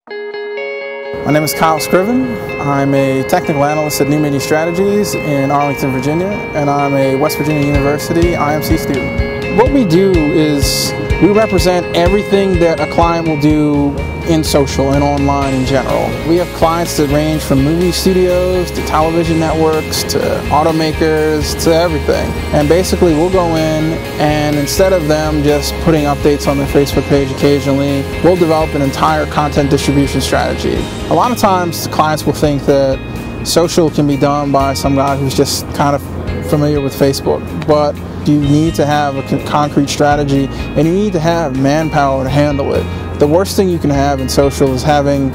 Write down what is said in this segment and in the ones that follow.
My name is Scriven. I'm a technical analyst at New Media Strategies in Arlington, Virginia, and I'm a West Virginia University IMC student. What we do is we represent everything that a client will do in social and online in general. We have clients that range from movie studios to television networks to automakers to everything. And basically we'll go in and instead of them just putting updates on their Facebook page occasionally, we'll develop an entire content distribution strategy. A lot of times clients will think that social can be done by some guy who's just kind of familiar with Facebook, but you need to have a concrete strategy and you need to have manpower to handle it. The worst thing you can have in social is having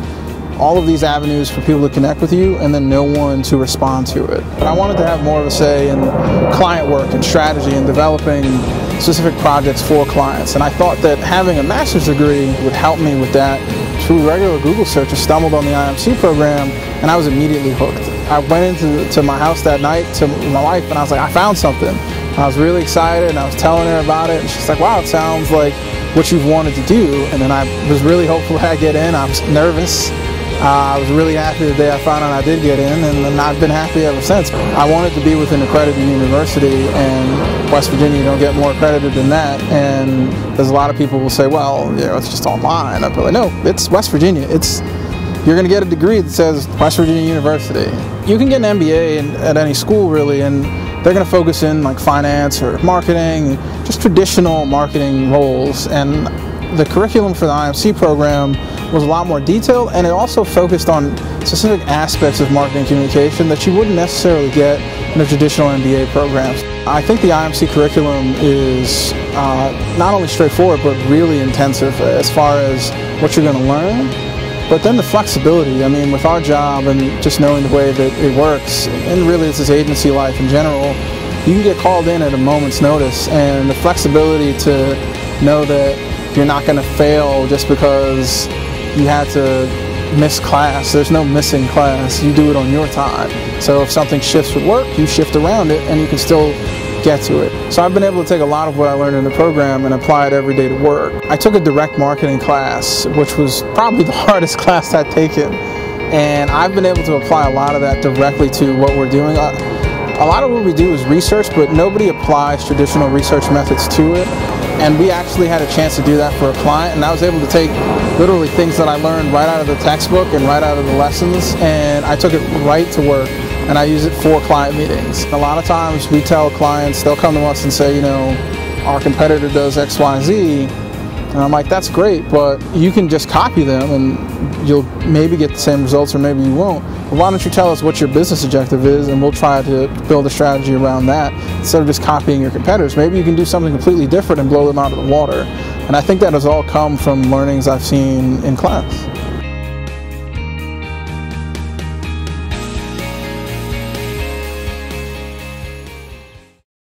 all of these avenues for people to connect with you and then no one to respond to it. But I wanted to have more of a say in client work and strategy and developing specific projects for clients. And I thought that having a master's degree would help me with that. Through regular Google search, I stumbled on the IMC program and I was immediately hooked. I went into my house that night to my wife and I was like, I found something. I was really excited and I was telling her about it and she's like, wow, it sounds like what you've wanted to do. And then I was really hopeful I get in. I was nervous. I was really happy the day I found out I did get in, and I've been happy ever since. I wanted to be with an accredited university, and West Virginia, you don't get more accredited than that. And there's a lot of people who will say, well, you know, it's just online. I'd be like, no, it's West Virginia. You're going to get a degree that says West Virginia University. You can get an MBA at any school, really, and they're going to focus in like finance or marketing, just traditional marketing roles. And the curriculum for the IMC program was a lot more detailed, and it also focused on specific aspects of marketing communication that you wouldn't necessarily get in the traditional MBA programs. I think the IMC curriculum is not only straightforward, but really intensive as far as what you're going to learn. But then the flexibility, I mean, with our job and just knowing the way that it works, and really it's this agency life in general, you can get called in at a moment's notice, and the flexibility to know that you're not going to fail just because you had to miss class. There's no missing class. You do it on your time. So if something shifts with work, you shift around it and you can still get to it. So I've been able to take a lot of what I learned in the program and apply it every day to work. I took a direct marketing class, which was probably the hardest class I'd taken. And I've been able to apply a lot of that directly to what we're doing. A lot of what we do is research, but nobody applies traditional research methods to it. And we actually had a chance to do that for a client, and I was able to take literally things that I learned right out of the textbook and right out of the lessons, and I took it right to work, and I use it for client meetings. A lot of times we tell clients, they'll come to us and say, you know, our competitor does X, Y, Z, and I'm like, that's great, but you can just copy them and you'll maybe get the same results or maybe you won't. But why don't you tell us what your business objective is and we'll try to build a strategy around that instead of just copying your competitors. Maybe you can do something completely different and blow them out of the water. And I think that has all come from learnings I've seen in class.